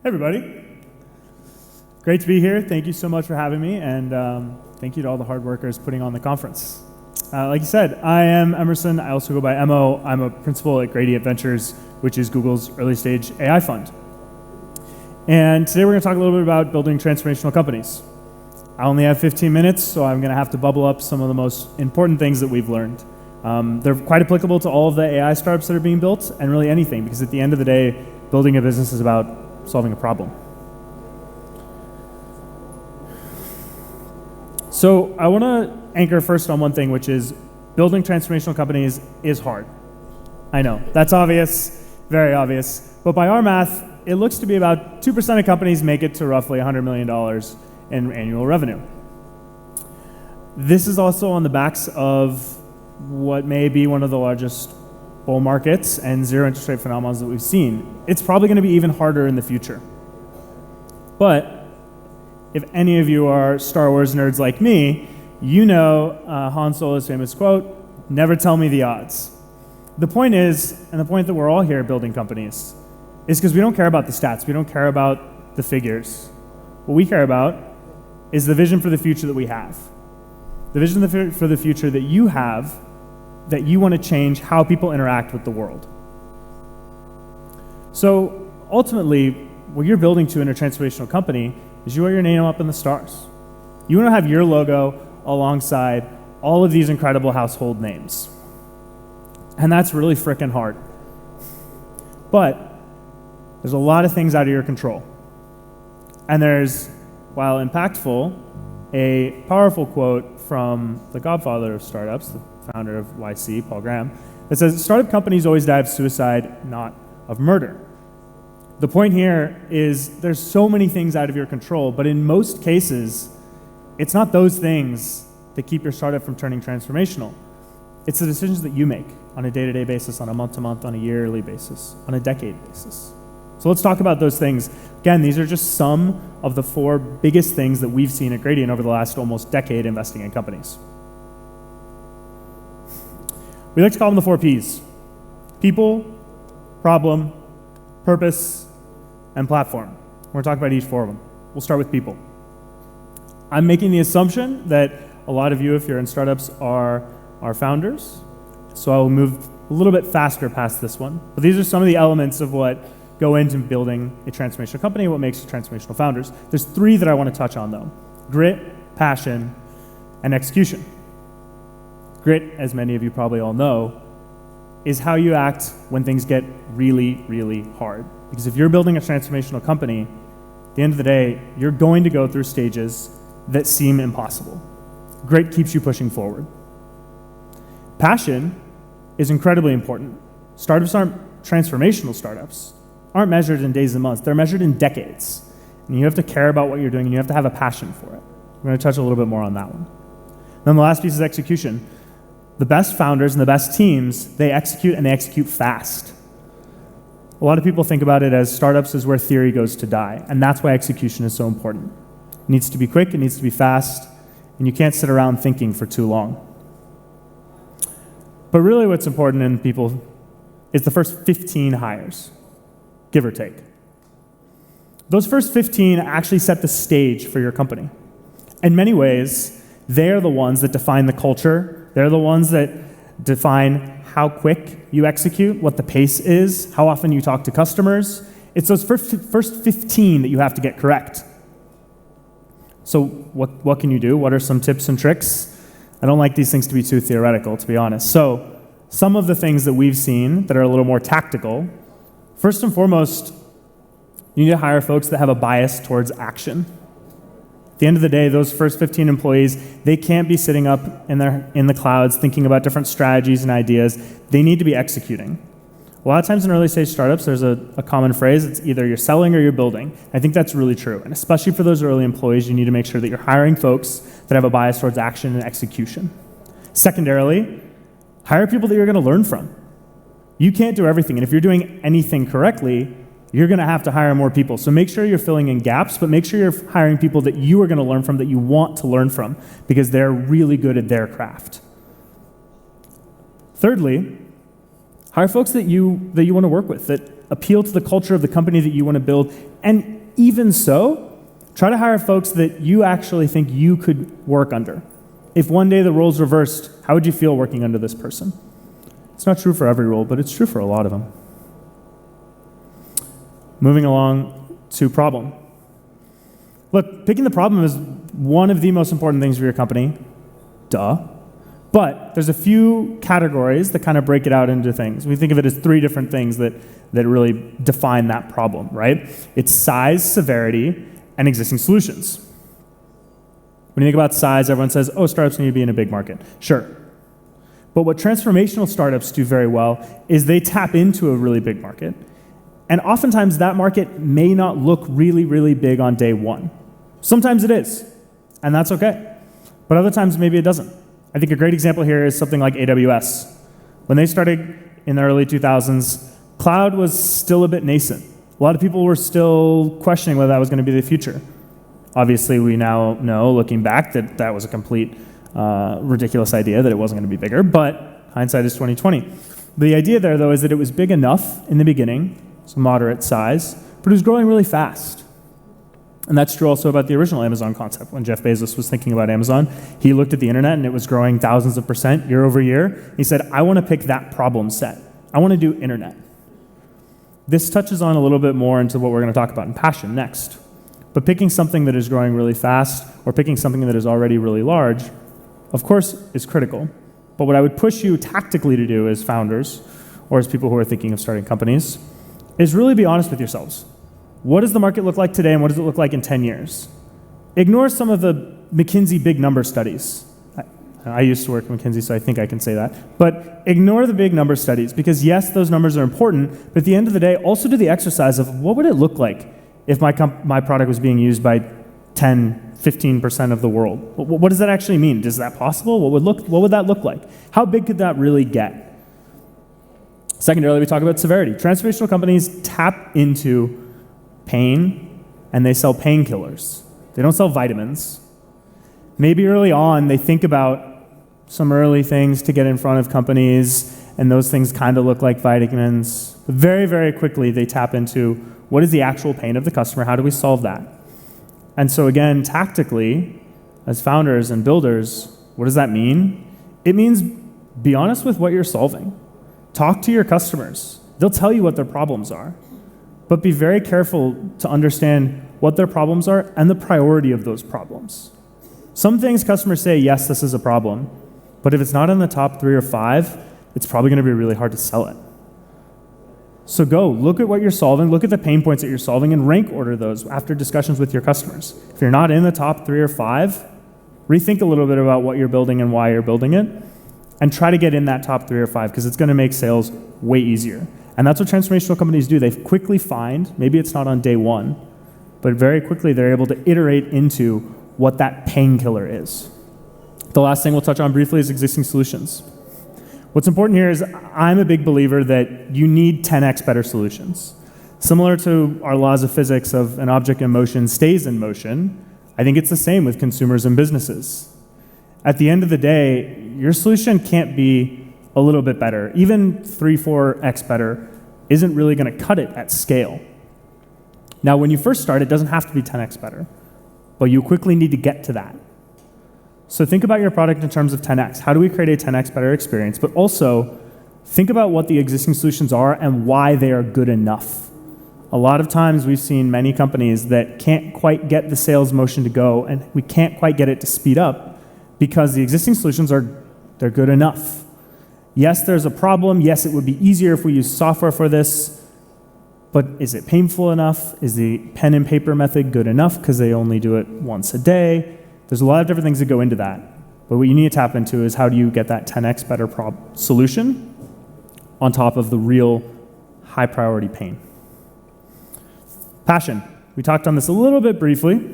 Hey everybody. Great to be here. Thank you so much for having me, and thank you to all the hard workers putting on the conference. Like you said, I am Emerson. I also go by Mo. I'm a principal at Gradient Ventures, which is Google's early stage AI fund. And today we're going to talk a little bit about building transformational companies. I only have 15 minutes, so I'm going to have to bubble up some of the most important things that we've learned. They're quite applicable to all of the AI startups that are being built, and really anything, because at the end of the day, building a business is about solving a problem. So I want to anchor first on one thing, which is building transformational companies is hard. I know, that's obvious, very obvious. But by our math, it looks to be about 2% of companies make it to roughly $100 million in annual revenue. This is also on the backs of what may be one of the largest bull markets and zero interest rate phenomena that we've seen. It's probably going to be even harder in the future. But if any of you are Star Wars nerds like me, you know Han Solo's famous quote, "Never tell me the odds." The point is, and the point that we're all here building companies, is because we don't care about the stats. We don't care about the figures. What we care about is the vision for the future that we have. The vision for the future that you have, that you want to change how people interact with the world. So ultimately, what you're building to in a transformational company is you want your name up in the stars. You want to have your logo alongside all of these incredible household names. And that's really frickin' hard. But there's a lot of things out of your control. And there's, while impactful, a powerful quote from the godfather of startups, the founder of YC, Paul Graham, that says, "Startup companies always die of suicide, not of murder." The point here is there's so many things out of your control, but in most cases, it's not those things that keep your startup from turning transformational. It's the decisions that you make on a day-to-day basis, on a month-to-month, on a yearly basis, on a decade basis. So let's talk about those things. Again, these are just some of the 4 biggest things that we've seen at Gradient over the last almost decade investing in companies. We like to call them the 4 Ps: people, problem, purpose, and platform. We're going to talk about each 4 of them. We'll start with people. I'm making the assumption that a lot of you, if you're in startups, are founders. So I will move a little bit faster past this one. But these are some of the elements of what go into building a transformational company, what makes transformational founders. There's 3 that I want to touch on, though: grit, passion, and execution. Grit, as many of you probably all know, is how you act when things get really, really hard. Because if you're building a transformational company, at the end of the day, you're going to go through stages that seem impossible. Grit keeps you pushing forward. Passion is incredibly important. Startups transformational startups aren't measured in days and months. They're measured in decades. And you have to care about what you're doing, and you have to have a passion for it. We're going to touch a little bit more on that one. Then the last piece is execution. The best founders and the best teams, they execute, and they execute fast. A lot of people think about it as startups is where theory goes to die, and that's why execution is so important. It needs to be quick, it needs to be fast, and you can't sit around thinking for too long. But really what's important in people is the first 15 hires, give or take. Those first 15 actually set the stage for your company. In many ways, they're the ones that define the culture. They're the ones that define how quick you execute, what the pace is, how often you talk to customers. It's those first 15 that you have to get correct. So what can you do? What are some tips and tricks? I don't like these things to be too theoretical, to be honest. So some of the things that we've seen that are a little more tactical, first and foremost, you need to hire folks that have a bias towards action. At the end of the day, those first 15 employees, they can't be sitting up in the clouds thinking about different strategies and ideas. They need to be executing. A lot of times in early stage startups, there's a common phrase, it's either you're selling or you're building. I think that's really true. And especially for those early employees, you need to make sure that you're hiring folks that have a bias towards action and execution. Secondarily, hire people that you're going to learn from. You can't do everything. And if you're doing anything correctly, you're going to have to hire more people. So make sure you're filling in gaps, but make sure you're hiring people that you are going to learn from, that you want to learn from, because they're really good at their craft. Thirdly, hire folks that you want to work with, that appeal to the culture of the company that you want to build. And even so, try to hire folks that you actually think you could work under. If one day the roles reversed, how would you feel working under this person? It's not true for every role, but it's true for a lot of them. Moving along to problem. Look, picking the problem is one of the most important things for your company. Duh. But there's a few categories that kind of break it out into things. We think of it as three different things that really define that problem, right? It's size, severity, and existing solutions. When you think about size, everyone says, oh, startups need to be in a big market. Sure. But what transformational startups do very well is they tap into a really big market. And oftentimes that market may not look really, really big on day one. Sometimes it is, and that's okay. But other times maybe it doesn't. I think a great example here is something like AWS. When they started in the early 2000s, cloud was still a bit nascent. A lot of people were still questioning whether that was going to be the future. Obviously, we now know, looking back, that that was a complete ridiculous idea, that it wasn't going to be bigger, but hindsight is 2020. The idea there, though, is that it was big enough in the beginning, so moderate size, but it was growing really fast. And that's true also about the original Amazon concept. When Jeff Bezos was thinking about Amazon, he looked at the internet and it was growing thousands of % year over year. He said, I want to pick that problem set. I want to do internet. This touches on a little bit more into what we're going to talk about in Passion next. But picking something that is growing really fast or picking something that is already really large, of course, is critical. But what I would push you tactically to do as founders or as people who are thinking of starting companies is really be honest with yourselves. What does the market look like today and what does it look like in 10 years? Ignore some of the McKinsey big number studies. I used to work at McKinsey, so I think I can say that. But ignore the big number studies because yes, those numbers are important, but at the end of the day, also do the exercise of what would it look like if my product was being used by 10, 15% of the world? What does that actually mean? Is that possible? What would that look like? How big could that really get? Secondarily, we talk about severity. Transformational companies tap into pain, and they sell painkillers. They don't sell vitamins. Maybe early on, they think about some early things to get in front of companies, and those things kind of look like vitamins. But very, very quickly, they tap into what is the actual pain of the customer? How do we solve that? And so again, tactically, as founders and builders, what does that mean? It means be honest with what you're solving. Talk to your customers. They'll tell you what their problems are. But be very careful to understand what their problems are and the priority of those problems. Some things customers say, yes, this is a problem, but if it's not in the top 3 or 5, it's probably going to be really hard to sell it. So go, look at what you're solving, look at the pain points that you're solving, and rank order those after discussions with your customers. If you're not in the top 3 or 5, rethink a little bit about what you're building and why you're building it, and try to get in that top 3 or 5, because it's going to make sales way easier. And that's what transformational companies do. They quickly find, maybe it's not on day one, but very quickly they're able to iterate into what that painkiller is. The last thing we'll touch on briefly is existing solutions. What's important here is I'm a big believer that you need 10x better solutions. Similar to our laws of physics of an object in motion stays in motion, I think it's the same with consumers and businesses. At the end of the day, your solution can't be a little bit better. Even 3, 4x better isn't really going to cut it at scale. Now, when you first start, it doesn't have to be 10x better, but you quickly need to get to that. So think about your product in terms of 10x. How do we create a 10x better experience? But also, think about what the existing solutions are and why they are good enough. A lot of times we've seen many companies that can't quite get the sales motion to go, and we can't quite get it to speed up because the existing solutions they're good enough. Yes, there's a problem. Yes, it would be easier if we use software for this, but is it painful enough? Is the pen and paper method good enough because they only do it once a day? There's a lot of different things that go into that. But what you need to tap into is how do you get that 10x better solution on top of the real high priority pain. Passion. We talked on this a little bit briefly,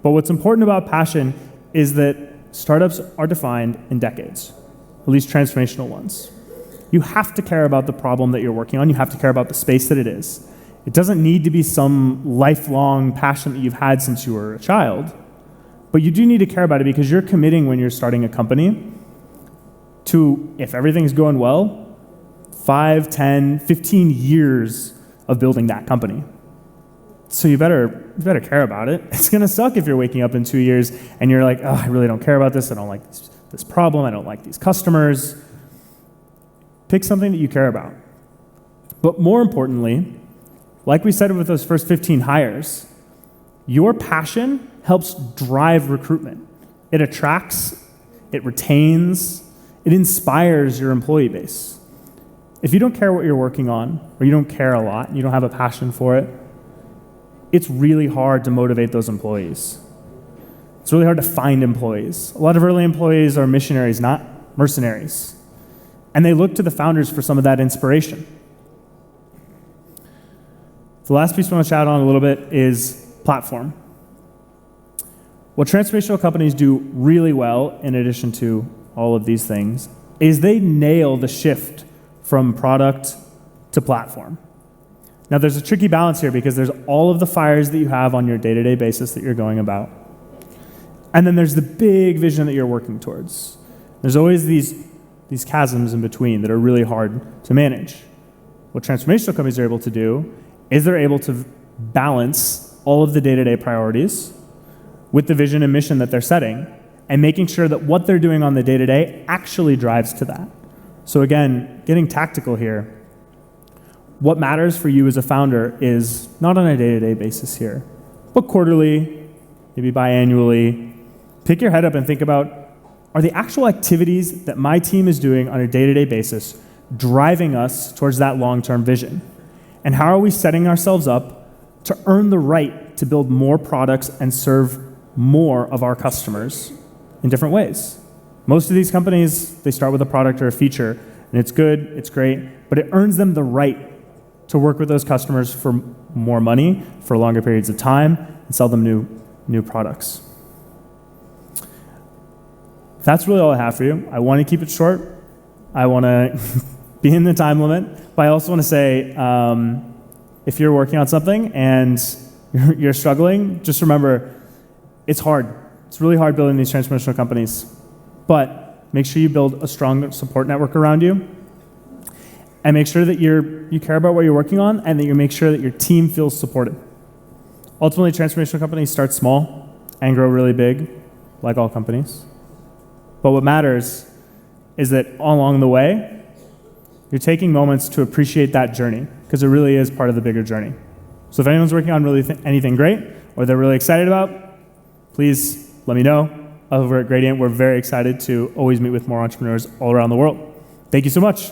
but what's important about passion is that startups are defined in decades, at least transformational ones. You have to care about the problem that you're working on. You have to care about the space that it is. It doesn't need to be some lifelong passion that you've had since you were a child, but you do need to care about it because you're committing when you're starting a company to, if everything's going well, 5, 10, 15 years of building that company. So you better care about it. It's going to suck if you're waking up in 2 years and you're like, oh, I really don't care about this. I don't like this problem. I don't like these customers. Pick something that you care about. But more importantly, like we said with those first 15 hires, your passion helps drive recruitment. It attracts, it retains, it inspires your employee base. If you don't care what you're working on, or you don't care a lot, and you don't have a passion for it, it's really hard to motivate those employees. It's really hard to find employees. A lot of early employees are missionaries, not mercenaries. And they look to the founders for some of that inspiration. The last piece I want to chat on a little bit is platform. What transformational companies do really well, in addition to all of these things, is they nail the shift from product to platform. Now, there's a tricky balance here because there's all of the fires that you have on your day-to-day basis that you're going about. And then there's the big vision that you're working towards. There's always these chasms in between that are really hard to manage. What transformational companies are able to do is they're able to balance all of the day-to-day priorities with the vision and mission that they're setting and making sure that what they're doing on the day-to-day actually drives to that. So again, getting tactical here, what matters for you as a founder is not on a day-to-day basis here, but quarterly, maybe biannually. Pick your head up and think about, are the actual activities that my team is doing on a day-to-day basis driving us towards that long-term vision? And how are we setting ourselves up to earn the right to build more products and serve more of our customers in different ways? Most of these companies, they start with a product or a feature, and it's good, it's great, but it earns them the right to work with those customers for more money, for longer periods of time, and sell them new products. That's really all I have for you. I want to keep it short. I want to be in the time limit, but I also want to say, if you're working on something and you're struggling, just remember, it's hard. It's really hard building these transformational companies, but make sure you build a strong support network around you, and make sure that you care about what you're working on, and that you make sure that your team feels supported. Ultimately, transformational companies start small and grow really big, like all companies. But what matters is that along the way, you're taking moments to appreciate that journey, because it really is part of the bigger journey. So if anyone's working on anything great, or they're really excited about, please let me know. Over at Gradient, we're very excited to always meet with more entrepreneurs all around the world. Thank you so much.